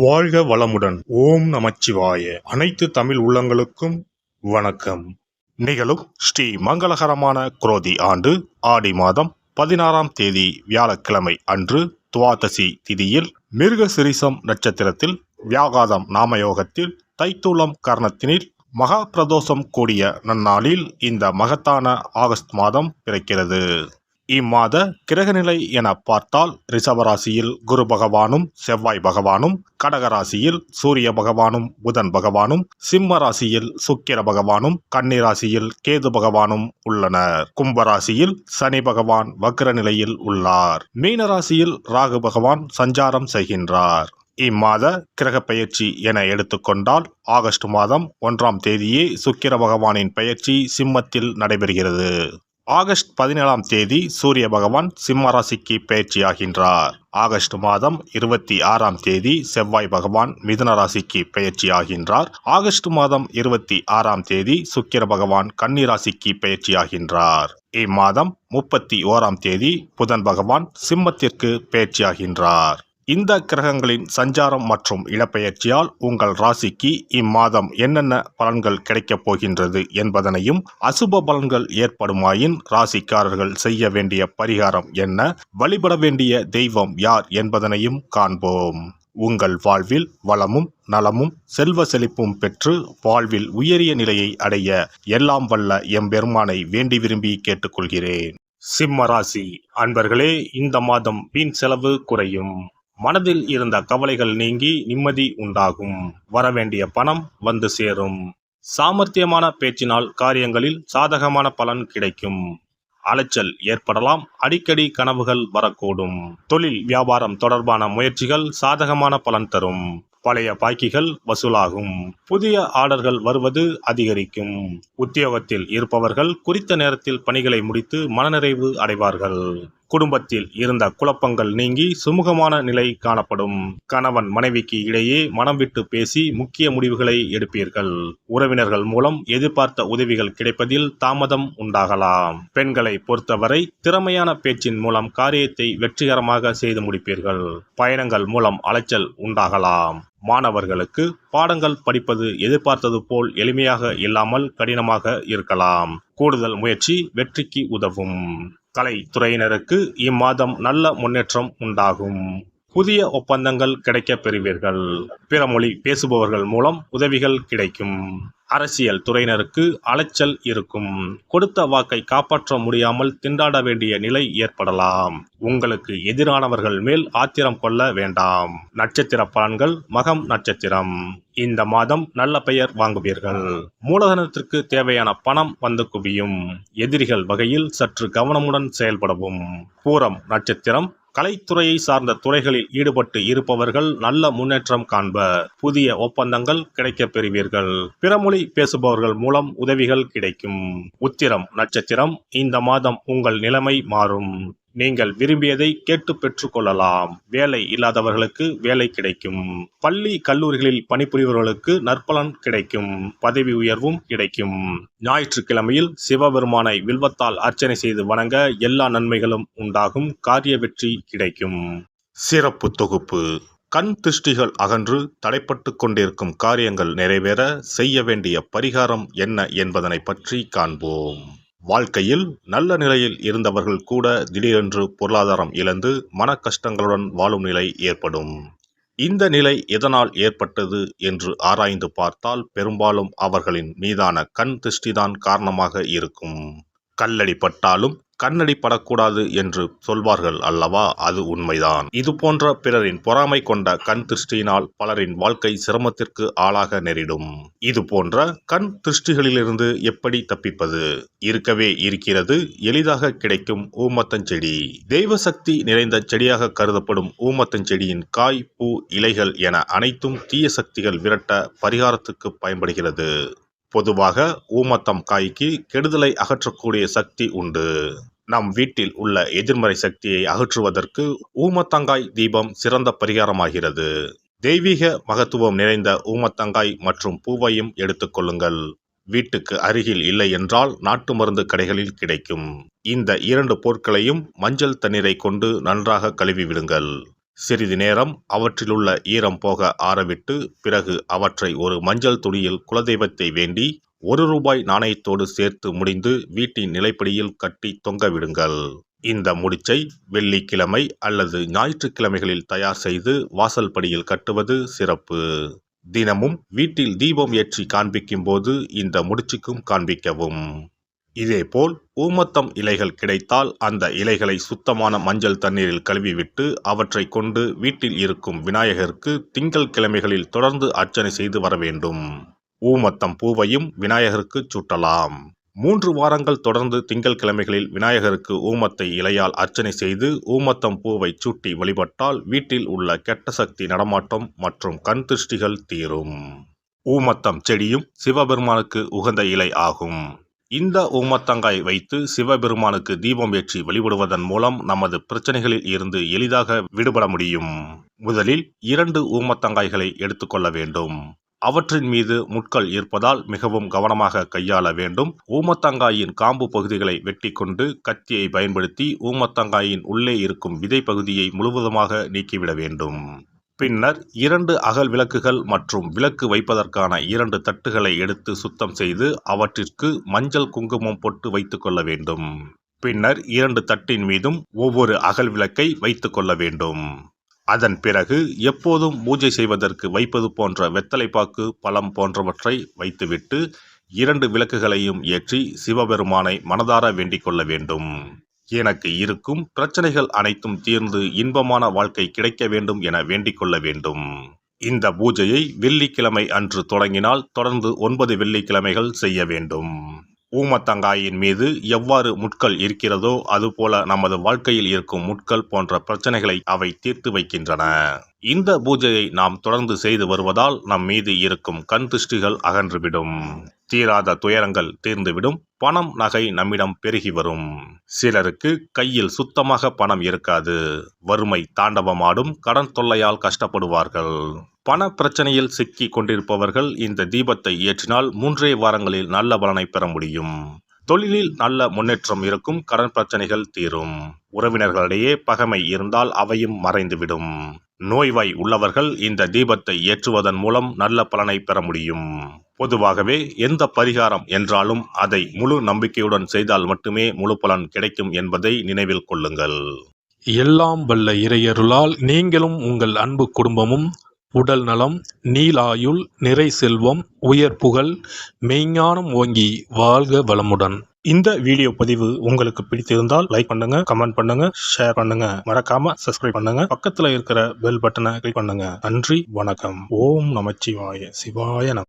வாழ்க வளமுடன். ஓம் நமச்சிவாய. அனைத்து தமிழ் உள்ளங்களுக்கும் வணக்கம். நிகழும் ஸ்ரீ மங்களகரமான குரோதி ஆண்டு ஆடி மாதம் 16ஆம் தேதி வியாழக்கிழமை அன்று துவாதசி திதியில் மிருகசிரிசம் நட்சத்திரத்தில் வியாகாதம் நாமயோகத்தில் தைத்தூலம் கர்ணத்தினில் மகா பிரதோஷம் கூடிய நன்னாளில் இந்த மகத்தான ஆகஸ்ட் மாதம் பிறக்கிறது. இம்மாத கிரகநிலை என பார்த்தால் ரிஷபராசியில் குரு பகவானும் செவ்வாய் பகவானும், கடகராசியில் சூரிய பகவானும் புதன் பகவானும், சிம்ம ராசியில் சுக்கிர பகவானும், கன்னிராசியில் கேது பகவானும் உள்ளனர். கும்பராசியில் சனி பகவான் வக்ர நிலையில் உள்ளார். மீனராசியில் ராகு பகவான் சஞ்சாரம் செய்கின்றார். இம்மாத கிரக பெயர்ச்சி என எடுத்துக்கொண்டால் ஆகஸ்ட் மாதம் 1ஆம் தேதியே சுக்கிர பகவானின் பெயர்ச்சி சிம்மத்தில் நடைபெறுகிறது. ஆகஸ்ட் 17ஆம் தேதி சூரிய பகவான் சிம்ம ராசிக்கு பெயர்ச்சியாகின்றார். ஆகஸ்ட் மாதம் 26ஆம் தேதி செவ்வாய் பகவான் மிதுன ராசிக்கு பெயர்ச்சியாகின்றார். ஆகஸ்ட் மாதம் 26ஆம் தேதி சுக்கிர பகவான் கன்னி ராசிக்கு பெயர்ச்சியாகின்றார். இம்மாதம் 31ஆம் தேதி புதன் பகவான் சிம்மத்திற்கு பெயர்ச்சியாகின்றார். இந்த கிரகங்களின் சஞ்சாரம் மற்றும் இடப்பெயர்ச்சியால் உங்கள் ராசிக்கு இம்மாதம் என்னென்ன பலன்கள் கிடைக்கப் போகின்றது என்பதனையும், அசுப பலன்கள் ஏற்படுமாயின் ராசிக்காரர்கள் செய்ய வேண்டிய பரிகாரம் என்ன, வழிபட வேண்டிய தெய்வம் யார் என்பதனையும் காண்போம். உங்கள் வாழ்வில் வளமும் நலமும் செல்வ செழிப்பும் பெற்று வாழ்வில் உயரிய நிலையை அடைய எல்லாம் வல்ல எம்பெருமானை வேண்டி விரும்பி கேட்டுக்கொள்கிறேன். சிம்ம ராசி அன்பர்களே, இந்த மாதம் வீண் செலவு குறையும். மனதில் இருந்த கவலைகள் நீங்கி நிம்மதி உண்டாகும். வரவேண்டிய பணம் வந்து சேரும். சாமர்த்தியமான பேச்சினால் காரியங்களில் சாதகமான பலன் கிடைக்கும். அலைச்சல் ஏற்படலாம். அடிக்கடி கனவுகள் வரக்கூடும். தொழில் வியாபாரம் தொடர்பான முயற்சிகள் சாதகமான பலன் தரும். பழைய பாக்கிகள் வசூலாகும். புதிய ஆர்டர்கள் வருவது அதிகரிக்கும். உத்தியோகத்தில் இருப்பவர்கள் குறித்த நேரத்தில் பணிகளை முடித்து மனநிறைவு அடைவார்கள். குடும்பத்தில் இருந்த குழப்பங்கள் நீங்கி சுமூகமான நிலை காணப்படும். கணவன் மனைவிக்கு இடையே மனம் விட்டு பேசி முக்கிய முடிவுகளை எடுப்பீர்கள். உறவினர்கள் மூலம் எதிர்பார்த்த உதவிகள் கிடைப்பதில் தாமதம் உண்டாகலாம். பெண்களை பொறுத்தவரை திறமையான பேச்சின் மூலம் காரியத்தை வெற்றிகரமாக செய்து முடிப்பீர்கள். பயணங்கள் மூலம் அலைச்சல் உண்டாகலாம். மாணவர்களுக்கு பாடங்கள் படிப்பது எதிர்பார்த்தது போல் எளிமையாக இல்லாமல் கடினமாக இருக்கலாம். கூடுதல் முயற்சி வெற்றிக்கு உதவும். கலைத்துறையினருக்கு இம்மாதம் நல்ல முன்னேற்றம் உண்டாகும். புதிய ஒப்பந்தங்கள் கிடைக்கப் பெறுவீர்கள். பிற மொழி பேசுபவர்கள் மூலம் உதவிகள் கிடைக்கும். அரசியல் துறையினருக்கு அலைச்சல் இருக்கும். கொடுத்த வாக்கை காப்பாற்ற முடியாமல் திண்டாட வேண்டிய நிலை ஏற்படலாம். உங்களுக்கு எதிரானவர்கள் மேல் ஆத்திரம் கொள்ள வேண்டாம். நட்சத்திர பலன்கள் மகம் நட்சத்திரம். இந்த மாதம் நல்ல பெயர் வாங்குவீர்கள். மூலதனத்திற்கு தேவையான பணம் வந்து குவியும். எதிரிகள் வகையில் சற்று கவனமுடன் செயல்படவும். பூரம் நட்சத்திரம். கலைத்துறையை சார்ந்த துறைகளில் ஈடுபட்டு இருப்பவர்கள் நல்ல முன்னேற்றம் காண்பர். புதிய ஒப்பந்தங்கள் கிடைக்கப் பெறுவீர்கள். பிறமொழி பேசுபவர்கள் மூலம் உதவிகள் கிடைக்கும். உத்திரம் நட்சத்திரம். இந்த மாதம் உங்கள் நிலைமை மாறும். நீங்கள் விரும்பியதை கேட்டு பெற்றுக் கொள்ளலாம். வேலை இல்லாதவர்களுக்கு வேலை கிடைக்கும். பள்ளி கல்லூரிகளில் பணிபுரிபவர்களுக்கு நற்பலன் கிடைக்கும். பதவி உயர்வும் கிடைக்கும். ஞாயிற்றுக்கிழமையில் சிவபெருமானை வில்வத்தால் அர்ச்சனை செய்து வணங்க எல்லா நன்மைகளும் உண்டாகும். காரிய வெற்றி கிடைக்கும். சிறப்பு தொகுப்பு. கண் திருஷ்டிகள் அகன்று தடைப்பட்டு கொண்டிருக்கும் காரியங்கள் நிறைவேற செய்ய வேண்டிய பரிகாரம் என்ன என்பதனை பற்றி காண்போம். வாழ்க்கையில் நல்ல நிலையில் இருந்தவர்கள் கூட திடீரென்று பொருளாதாரம் இழந்து மன கஷ்டங்களுடன் வாழும் நிலை ஏற்படும். இந்த நிலை எதனால் ஏற்பட்டது என்று ஆராய்ந்து பார்த்தால் பெரும்பாலும் அவர்களின் மீதான கண் திருஷ்டிதான் காரணமாக இருக்கும். கல்லடி பட்டாலும் கண்ணடி படக்கூடாது என்று சொல்வார்கள் அல்லவா, அது உண்மைதான். இது போன்ற பிறரின் பொறாமை கொண்ட கண் திருஷ்டியினால் பலரின் வாழ்க்கை சிரமத்திற்கு ஆளாக நேரிடும். இது போன்ற கண் திருஷ்டிகளிலிருந்து எப்படி தப்பிப்பது? இருக்கவே இருக்கிறது எளிதாக கிடைக்கும் ஊமத்தஞ்செடி. தெய்வ சக்தி நிறைந்த செடியாக கருதப்படும் ஊமத்தஞ்செடியின் காய், பூ, இலைகள் என அனைத்தும் தீய சக்திகள் விரட்ட பரிகாரத்துக்கு பயன்படுகிறது. பொதுவாக ஊமத்தம் காய்க்கு கெடுதலை அகற்றக்கூடிய சக்தி உண்டு. நம் வீட்டில் உள்ள எதிர்மறை சக்தியை அகற்றுவதற்கு ஊமத்தங்காய் தீபம் சிறந்த பரிகாரமாகிறது. தெய்வீக மகத்துவம் நிறைந்த ஊமத்தங்காய் மற்றும் பூவையும் எடுத்துக்கொள்ளுங்கள். வீட்டுக்கு அருகில் இல்லை என்றால் நாட்டு மருந்து கடைகளில் கிடைக்கும். இந்த 2 பொருட்களையும் மஞ்சள் தண்ணீரை கொண்டு நன்றாக கழுவி விடுங்கள். சிறிது நேரம் அவற்றிலுள்ள ஈரம் போக ஆறவிட்டு பிறகு அவற்றை ஒரு மஞ்சள் துணியில் குலதெய்வத்தை வேண்டி ₹1 நாணயத்தோடு சேர்த்து முடிந்து வீட்டின் நிலைப்படியில் கட்டி தொங்கவிடுங்கள். இந்த முடிச்சை வெள்ளிக்கிழமை அல்லது ஞாயிற்றுக்கிழமைகளில் தயார் செய்து வாசல் படியில் கட்டுவது சிறப்பு. தினமும் வீட்டில் தீபம் ஏற்றி காண்பிக்கும் போது இந்த முடிச்சுக்கும் காண்பிக்கவும். இதேபோல் ஊமத்தம் இலைகள் கிடைத்தால் அந்த இலைகளை சுத்தமான மஞ்சள் தண்ணீரில் கழுவிவிட்டு அவற்றை கொண்டு வீட்டில் இருக்கும் விநாயகருக்கு திங்கள் கிழமைகளில் தொடர்ந்து அர்ச்சனை செய்து வர வேண்டும். ஊமத்தம் பூவையும் விநாயகருக்கு சூட்டலாம். 3 வாரங்கள் தொடர்ந்து திங்கள் கிழமைகளில் விநாயகருக்கு ஊமத்தை இலையால் அர்ச்சனை செய்து ஊமத்தம் பூவை சூட்டி வழிபட்டால் வீட்டில் உள்ள கெட்ட சக்தி நடமாட்டம் மற்றும் கண் திருஷ்டிகள் தீரும். ஊமத்தம் செடியும் சிவபெருமானுக்கு உகந்த இலை ஆகும். இந்த ஊமத்தங்காய் வைத்து சிவபெருமானுக்கு தீபம் ஏற்றி வழிபடுவதன் மூலம் நமது பிரச்சனைகளில் இருந்து எளிதாக விடுபட முடியும். முதலில் 2 ஊமத்தங்காய்களை எடுத்துக்கொள்ள வேண்டும். அவற்றின் மீது முட்கள் இருப்பதால் மிகவும் கவனமாக கையாள வேண்டும். ஊமத்தங்காயின் காம்பு பகுதிகளை வெட்டி கொண்டு கத்தியை பயன்படுத்தி ஊமத்தங்காயின் உள்ளே இருக்கும் விதை பகுதியை முழுவதுமாக நீக்கிவிட வேண்டும். பின்னர் 2 அகல் விளக்குகள் மற்றும் விளக்கு வைப்பதற்கான 2 தட்டுகளை எடுத்து சுத்தம் செய்து அவற்றிற்கு மஞ்சள் குங்குமம் பொட்டு வைத்துக் கொள்ள வேண்டும். பின்னர் 2 தட்டின் மீதும் ஒவ்வொரு அகல் விளக்கை வைத்துக் கொள்ள வேண்டும். அதன் பிறகு எப்போதும் பூஜை செய்வதற்கு வைப்பது போன்ற வெத்தலைப்பாக்கு, பழம் போன்றவற்றை வைத்துவிட்டு 2 விளக்குகளையும் ஏற்றி சிவபெருமானை மனதார வேண்டிக் கொள்ள வேண்டும். எனக்கு இருக்கும் பிரச்சனைகள் அனைத்தும் தீர்ந்து இன்பமான வாழ்க்கை கிடைக்க வேண்டும் என வேண்டிக் கொள்ள வேண்டும். இந்த பூஜையை வெள்ளிக்கிழமை அன்று தொடங்கினால் தொடர்ந்து 9 வெள்ளிக்கிழமைகள் செய்ய வேண்டும். ஊமத்தங்காயின் மீது எவ்வாறு முட்கள் இருக்கிறதோ அதுபோல நமது வாழ்க்கையில் இருக்கும் முட்கள் போன்ற பிரச்சனைகளை அவை தீர்த்து வைக்கின்றன. இந்த பூஜையை நாம் தொடர்ந்து செய்து வருவதால் நம் மீது இருக்கும் கண் திருஷ்டிகள் அகன்றுவிடும். தீராத துயரங்கள் தீர்ந்துவிடும். பணம், நகை நம்மிடம் பெருகி வரும். சிலருக்கு கையில் சுத்தமாக பணம் இருக்காது. வறுமை தாண்டவமாடும். கடன் தொல்லையால் கஷ்டப்படுவார்கள். பண பிரச்சனையில் சிக்கி கொண்டிருப்பவர்கள் இந்த தீபத்தை ஏற்றினால் 3 வாரங்களில் நல்ல பலனை பெற முடியும். தொழிலில் நல்ல முன்னேற்றம் இருக்கும். கடன் பிரச்சனைகள் தீரும். உறவினர்களிடையே பகைமை இருந்தால் அவையும் மறைந்துவிடும். நோய்வாய் உள்ளவர்கள் இந்த தீபத்தை ஏற்றுவதன் மூலம் நல்ல பலனை பெற முடியும். பொதுவாகவே எந்த பரிகாரம் என்றாலும் அதை முழு நம்பிக்கையுடன் செய்தால் மட்டுமே முழு பலன் கிடைக்கும் என்பதை நினைவில் கொள்ளுங்கள். எல்லாம் வல்ல இறையருளால் நீங்களும் உங்கள் அன்பு குடும்பமும் உடல் நலம், நீலாயுள், நிறை செல்வம், உயர் புகழ், மெய்ஞானம் ஓங்கி வாழ்க வளமுடன். இந்த வீடியோ பதிவு உங்களுக்கு பிடித்திருந்தால் லைக் பண்ணுங்க, கமெண்ட் பண்ணுங்க, ஷேர் பண்ணுங்க. மறக்காம சப்ஸ்கிரைப் பண்ணுங்க. பக்கத்துல இருக்கிற பெல் பட்டனை கிளிக் பண்ணுங்க. நன்றி, வணக்கம். ஓம் நமச்சிவாய. சிவாய நம.